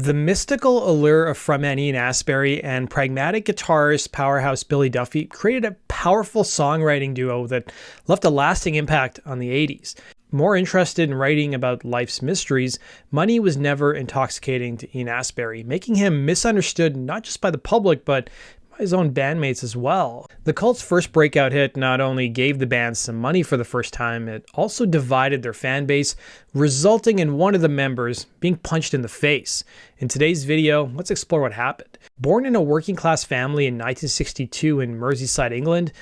The mystical allure of frontman Ian Astbury and pragmatic guitarist powerhouse Billy Duffy created a powerful songwriting duo that left a lasting impact on the 80s. More interested in writing about life's mysteries, money was never intoxicating to Ian Astbury, making him misunderstood not just by the public, but his own bandmates as well. The Cult's first breakout hit not only gave the band some money for the first time, it also divided their fan base, resulting in one of the members being punched in the face. In today's video, let's explore what happened. Born in a working-class family in 1962 in Merseyside, England,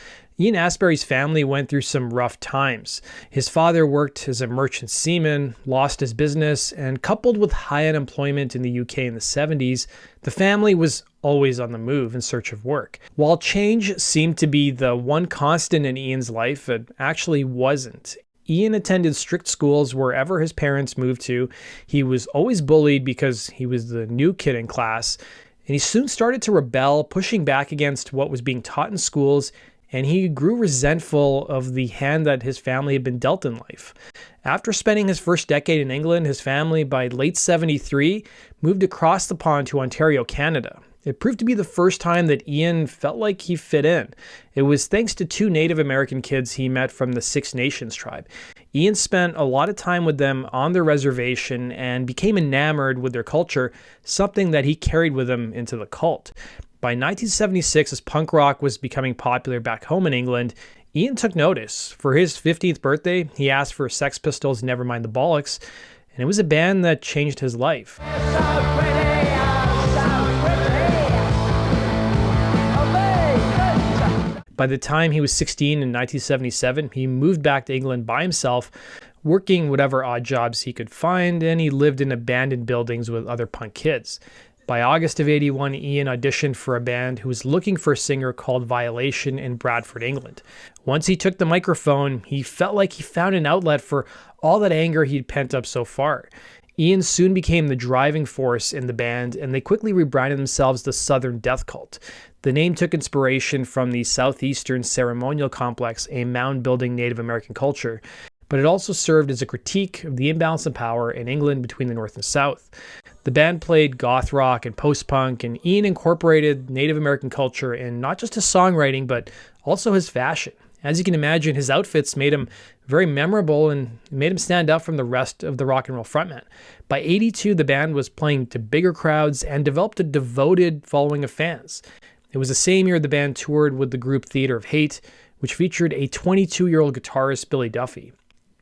Ian Astbury's family went through some rough times. His father worked as a merchant seaman, lost his business, and coupled with high unemployment in the UK in the 70s, the family was always on the move in search of work. While change seemed to be the one constant in Ian's life, it actually wasn't. Ian attended strict schools wherever his parents moved to. He was always bullied because he was the new kid in class, and he soon started to rebel, pushing back against what was being taught in schools, and he grew resentful of the hand that his family had been dealt in life. After spending his first decade in England, his family, by late 73, moved across the pond to Ontario, Canada. It proved to be the first time that Ian felt like he fit in. It was thanks to two Native American kids he met from the Six Nations tribe. Ian spent a lot of time with them on their reservation and became enamored with their culture, something that he carried with him into the Cult. By 1976, as punk rock was becoming popular back home in England, Ian took notice. For his 15th birthday, he asked for Sex Pistols' Nevermind the Bollocks, and it was a band that changed his life. By the time he was 16 in 1977, he moved back to England by himself, working whatever odd jobs he could find, and he lived in abandoned buildings with other punk kids. By August of 81, Ian auditioned for a band who was looking for a singer called Violin in Bradford, England. Once he took the microphone, he felt like he found an outlet for all that anger he'd pent up so far. Ian soon became the driving force in the band, and they quickly rebranded themselves the Southern Death Cult. The name took inspiration from the Southeastern Ceremonial Complex, a mound-building Native American culture, but it also served as a critique of the imbalance of power in England between the North and South. The band played goth rock and post-punk, and Ian incorporated Native American culture in not just his songwriting, but also his fashion. As you can imagine, his outfits made him very memorable and made him stand out from the rest of the rock and roll frontmen. By 82, the band was playing to bigger crowds and developed a devoted following of fans. It was the same year the band toured with the group Theater of Hate, which featured a 22-year-old guitarist, Billy Duffy.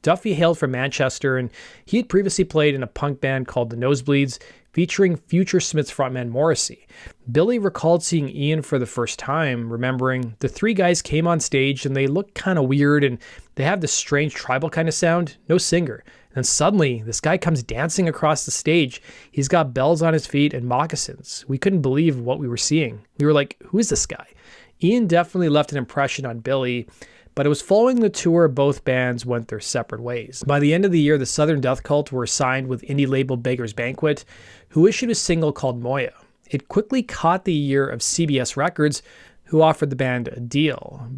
Duffy hailed from Manchester, and he had previously played in a punk band called The Nosebleeds, featuring Future Smith's frontman Morrissey. Billy recalled seeing Ian for the first time, remembering the three guys came on stage and they looked kind of weird and they have this strange tribal kind of sound, no singer. And then suddenly, this guy comes dancing across the stage. He's got bells on his feet and moccasins. We couldn't believe what we were seeing. We were like, who is this guy? Ian definitely left an impression on Billy, but it was following the tour both bands went their separate ways. By the end of the year, the Southern Death Cult were signed with indie label Beggar's Banquet, who issued a single called Moya. It quickly caught the ear of CBS Records, who offered the band a deal.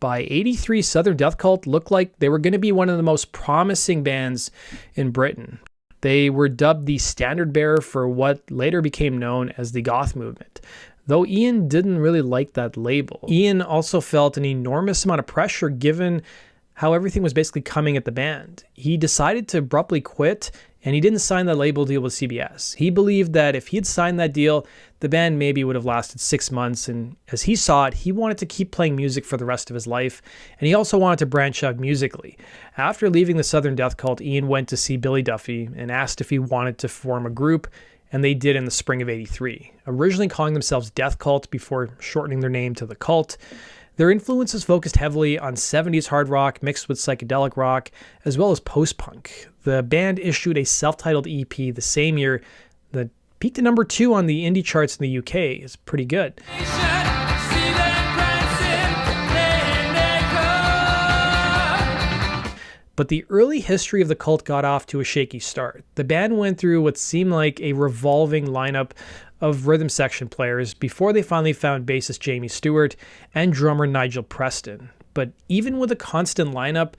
By 83, Southern Death Cult looked like they were going to be one of the most promising bands in Britain. They were dubbed the standard bearer for what later became known as the goth movement, though Ian didn't really like that label. Ian also felt an enormous amount of pressure given how everything was basically coming at the band. He decided to abruptly quit, and he didn't sign that label deal with CBS. He believed that if he had signed that deal, the band maybe would have lasted 6 months, and as he saw it, he wanted to keep playing music for the rest of his life, and he also wanted to branch out musically. After leaving the Southern Death Cult, Ian went to see Billy Duffy and asked if he wanted to form a group, and they did in the spring of 83, originally calling themselves Death Cult before shortening their name to The Cult. Their influences focused heavily on 70s hard rock mixed with psychedelic rock, as well as post-punk. The band issued a self-titled EP the same year that peaked at number 2 on the indie charts in the UK. It's pretty good. But the early history of the Cult got off to a shaky start. The band went through what seemed like a revolving lineup of rhythm section players before they finally found bassist Jamie Stewart and drummer Nigel Preston. But but even with a constant lineup,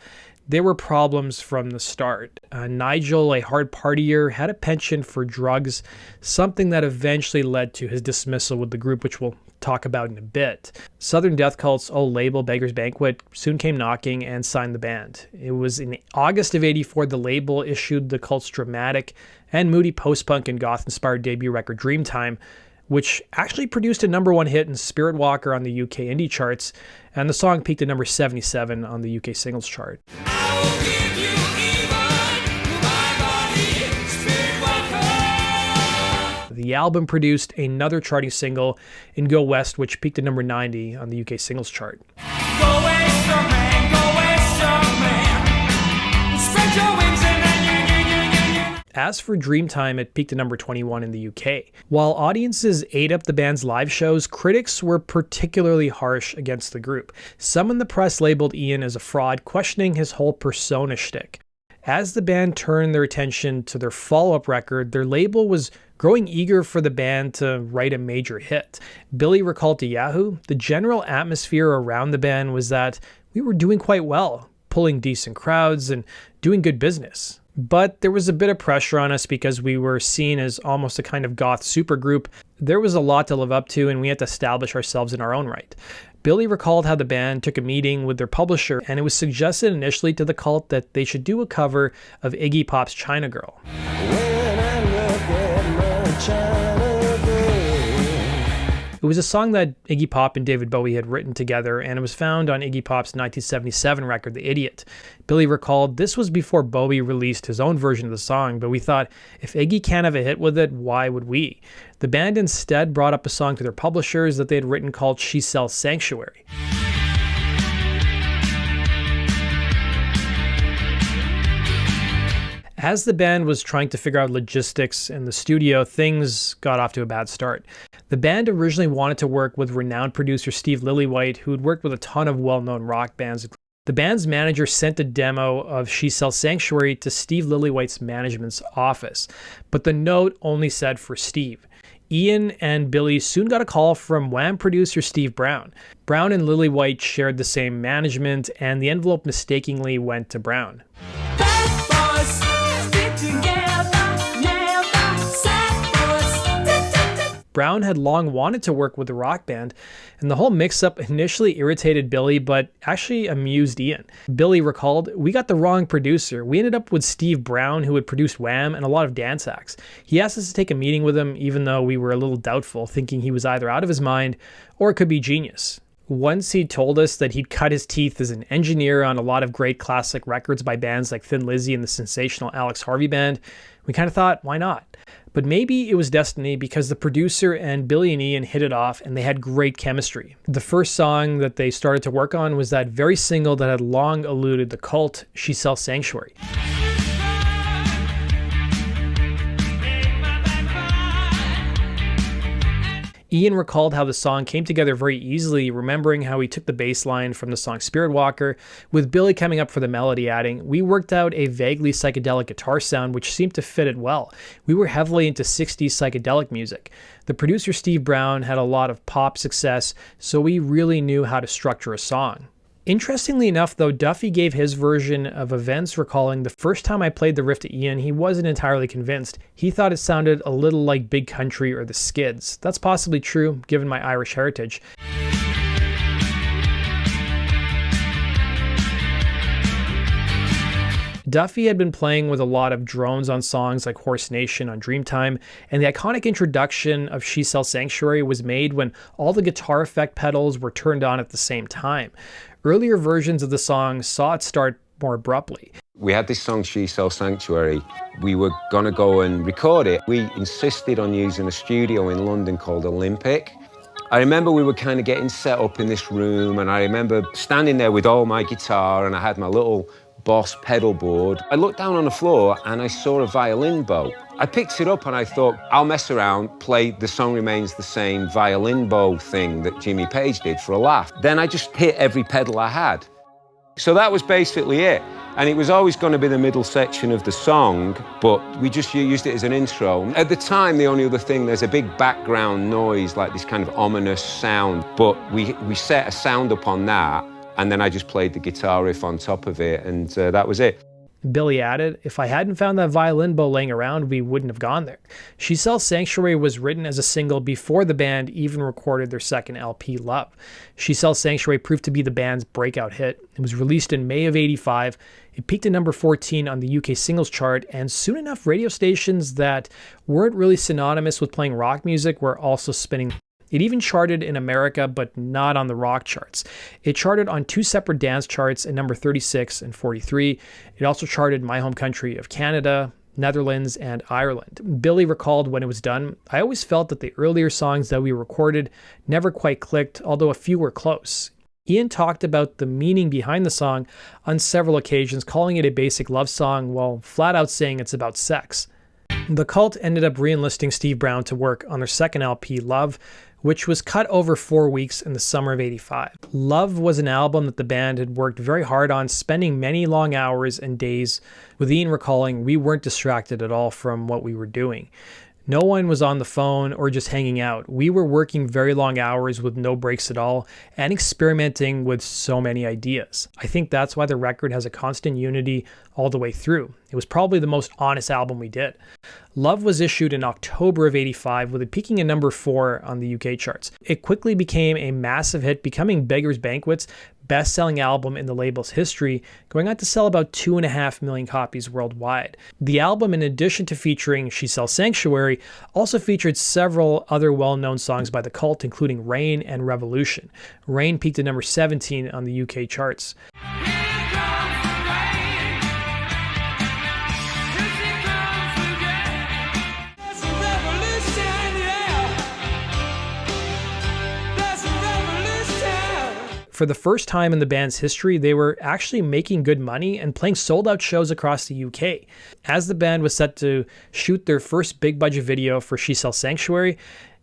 there were problems from the start. Nigel, a hard partier, had a penchant for drugs, something that eventually led to his dismissal with the group, which we'll talk about in a bit. Southern Death Cult's old label, Beggar's Banquet, soon came knocking and signed the band. It was in August of '84 the label issued the Cult's dramatic and moody post-punk and goth-inspired debut record Dreamtime, which actually produced a #1 hit in Spirit Walker on the UK indie charts, and the song peaked at number 77 on the UK singles chart. The album produced another charting single in Go West, which peaked at number 90 on the UK singles chart. Go West, your man, go West, your man. Spread your wings and then As for Dreamtime, it peaked at number 21 in the UK. While audiences ate up the band's live shows, critics were particularly harsh against the group. Some in the press labeled Ian as a fraud, questioning his whole persona shtick. As the band turned their attention to their follow-up record, their label was growing eager for the band to write a major hit. Billy recalled to Yahoo, the general atmosphere around the band was that we were doing quite well, pulling decent crowds and doing good business. But there was a bit of pressure on us because we were seen as almost a kind of goth supergroup. There was a lot to live up to, and we had to establish ourselves in our own right. Billy recalled how the band took a meeting with their publisher, and it was suggested initially to the Cult that they should do a cover of Iggy Pop's China Girl. It was a song that Iggy Pop and David Bowie had written together, and it was found on Iggy Pop's 1977 record, The Idiot. Billy recalled, this was before Bowie released his own version of the song, but we thought, if Iggy can't have a hit with it, why would we? The band instead brought up a song to their publishers that they had written called She Sells Sanctuary. As the band was trying to figure out logistics in the studio, things got off to a bad start. The band originally wanted to work with renowned producer Steve Lillywhite, who had worked with a ton of well-known rock bands. The band's manager sent a demo of She Sells Sanctuary to Steve Lillywhite's management's office, but the note only said for Steve. Ian and Billy soon got a call from Wham producer Steve Brown. Brown and Lillywhite shared the same management, and the envelope mistakenly went to Brown. Brown had long wanted to work with a rock band, and the whole mix-up initially irritated Billy, but actually amused Ian. Billy recalled, we got the wrong producer. We ended up with Steve Brown, who had produced Wham and a lot of dance acts. He asked us to take a meeting with him, even though we were a little doubtful, thinking he was either out of his mind or it could be genius. Once he told us that he'd cut his teeth as an engineer on a lot of great classic records by bands like Thin Lizzy and the sensational Alex Harvey Band, we kind of thought, why not? But maybe it was destiny because the producer and Billy and Ian hit it off and they had great chemistry. The first song that they started to work on was that very single that had long eluded the Cult, She Sells Sanctuary. Ian recalled how the song came together very easily, remembering how he took the bass line from the song Spirit Walker, with Billy coming up for the melody, adding, we worked out a vaguely psychedelic guitar sound which seemed to fit it well. We were heavily into 60s psychedelic music. The producer Steve Brown had a lot of pop success, so we really knew how to structure a song. Interestingly enough, though, Duffy gave his version of events, recalling, the first time I played the riff to Ian, he wasn't entirely convinced. He thought it sounded a little like Big Country or the Skids. That's possibly true, given my Irish heritage. Duffy had been playing with a lot of drones on songs like Horse Nation on Dreamtime, and the iconic introduction of She Sells Sanctuary was made when all the guitar effect pedals were turned on at the same time. Earlier versions of the song saw it start more abruptly. We had this song, She Sells Sanctuary. We were going to go and record it. We insisted on using a studio in London called Olympic. I remember we were kind of getting set up in this room, and I remember standing there with all my guitar, and I had my little Boss pedal board. I looked down on the floor and I saw a violin bow. I picked it up and I thought, I'll mess around, play The Song Remains the Same violin bow thing that Jimmy Page did for a laugh. Then I just hit every pedal I had. So that was basically it. And it was always going to be the middle section of the song, but we just used it as an intro. At the time, the only other thing, there's a big background noise, like this kind of ominous sound, but we set a sound up on that. And then I just played the guitar riff on top of it, and that was it. Billy added, "If I hadn't found that violin bow laying around, we wouldn't have gone there." She Sells Sanctuary was written as a single before the band even recorded their second LP, Love. She Sells Sanctuary proved to be the band's breakout hit. It was released in May of '85. It peaked at number 14 on the UK singles chart, and soon enough radio stations that weren't really synonymous with playing rock music were also spinning. It even charted in America, but not on the rock charts. It charted on 2 separate dance charts at number 36 and 43. It also charted in my home country of Canada, Netherlands, and Ireland. Billy recalled when it was done, "I always felt that the earlier songs that we recorded never quite clicked, although a few were close." Ian talked about the meaning behind the song on several occasions, calling it a basic love song while flat out saying it's about sex. The Cult ended up re-enlisting Steve Brown to work on their second LP, Love, which was cut over 4 weeks in the summer of '85. Love was an album that the band had worked very hard on, spending many long hours and days, with Ian recalling, "We weren't distracted at all from what we were doing. No one was on the phone or just hanging out. We were working very long hours with no breaks at all and experimenting with so many ideas." I think that's why the record has a constant unity all the way through. It was probably the most honest album we did. Love was issued in October of '85 with it peaking at number 4 on the UK charts. It quickly became a massive hit, becoming Beggars Banquet's best-selling album in the label's history, going on to sell about 2.5 million copies worldwide. The album, in addition to featuring She Sells Sanctuary, also featured several other well-known songs by the Cult, including Rain and Revolution. Rain peaked at number 17 on the UK charts. For the first time in the band's history, they were actually making good money and playing sold-out shows across the UK. As the band was set to shoot their first big-budget video for She Sells Sanctuary,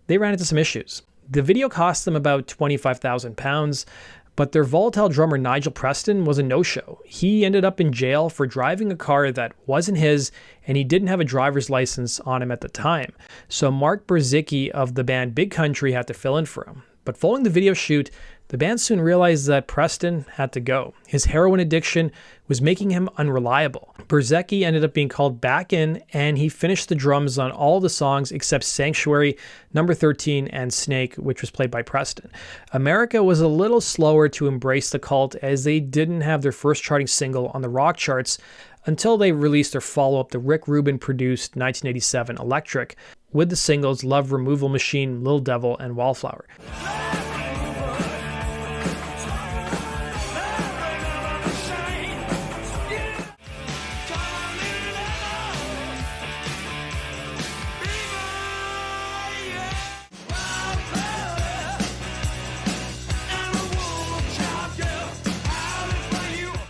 they ran into some issues. The video cost them about £25,000, but their volatile drummer Nigel Preston was a no-show. He ended up in jail for driving a car that wasn't his, and he didn't have a driver's license on him at the time. So Mark Berzicki of the band Big Country had to fill in for him. But following the video shoot, the band soon realized that Preston had to go. His heroin addiction was making him unreliable. Berzicki ended up being called back in, and he finished the drums on all the songs except Sanctuary, Number 13, and Snake, which was played by Preston. America was a little slower to embrace the Cult, as they didn't have their first charting single on the rock charts until they released their follow-up, the Rick Rubin-produced 1987 Electric, with the singles Love Removal Machine, Little Devil, and Wallflower.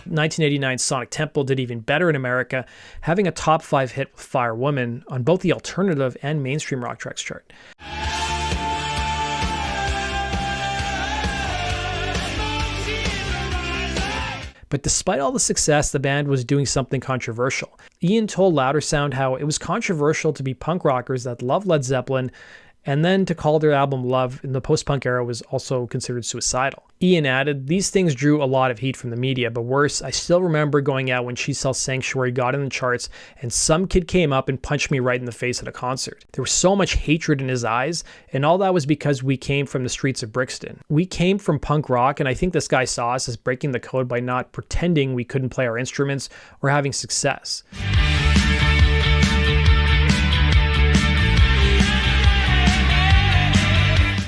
1989's Sonic Temple did even better in America, having a top 5 hit with Fire Woman on both the alternative and mainstream rock tracks chart. But despite all the success, the band was doing something controversial. Ian told Louder Sound how it was controversial to be punk rockers that loved Led Zeppelin, and then to call their album Love in the post-punk era was also considered suicidal. Ian added, "These things drew a lot of heat from the media, but worse, I still remember going out when She Sells Sanctuary got in the charts and some kid came up and punched me right in the face at a concert. There was so much hatred in his eyes, and all that was because we came from the streets of Brixton. We came from punk rock, and I think this guy saw us as breaking the code by not pretending we couldn't play our instruments or having success."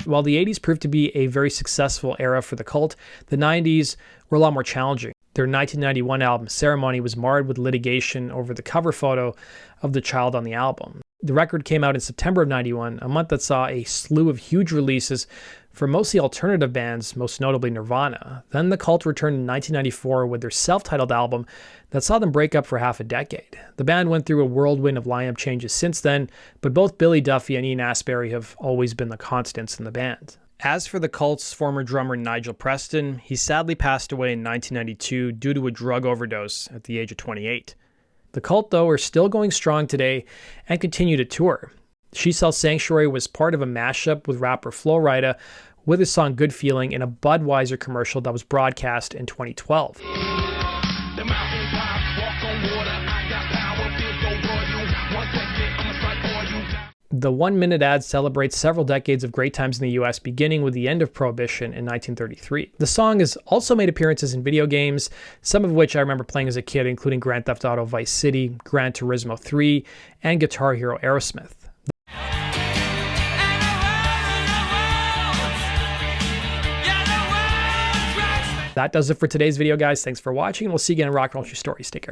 While the 80s proved to be a very successful era for the Cult, the 90s were a lot more challenging. Their 1991 album, Ceremony, was marred with litigation over the cover photo of the child on the album. The record came out in September of '91, a month that saw a slew of huge releases from mostly alternative bands, most notably Nirvana. Then the Cult returned in 1994 with their self-titled album that saw them break up for half a decade. The band went through a whirlwind of lineup changes since then, but both Billy Duffy and Ian Astbury have always been the constants in the band. As for the Cult's former drummer Nigel Preston, he sadly passed away in 1992 due to a drug overdose at the age of 28. The Cult, though, are still going strong today and continue to tour. She Sells Sanctuary was part of a mashup with rapper Flo Rida, with his song Good Feeling in a Budweiser commercial that was broadcast in 2012. The 1-minute ad celebrates several decades of great times in the US, beginning with the end of Prohibition in 1933. The song has also made appearances in video games, some of which I remember playing as a kid, including Grand Theft Auto Vice City, Gran Turismo 3, and Guitar Hero Aerosmith. That does it for today's video, guys. Thanks for watching, and we'll see you again in Rock and Roll True Stories. Take care.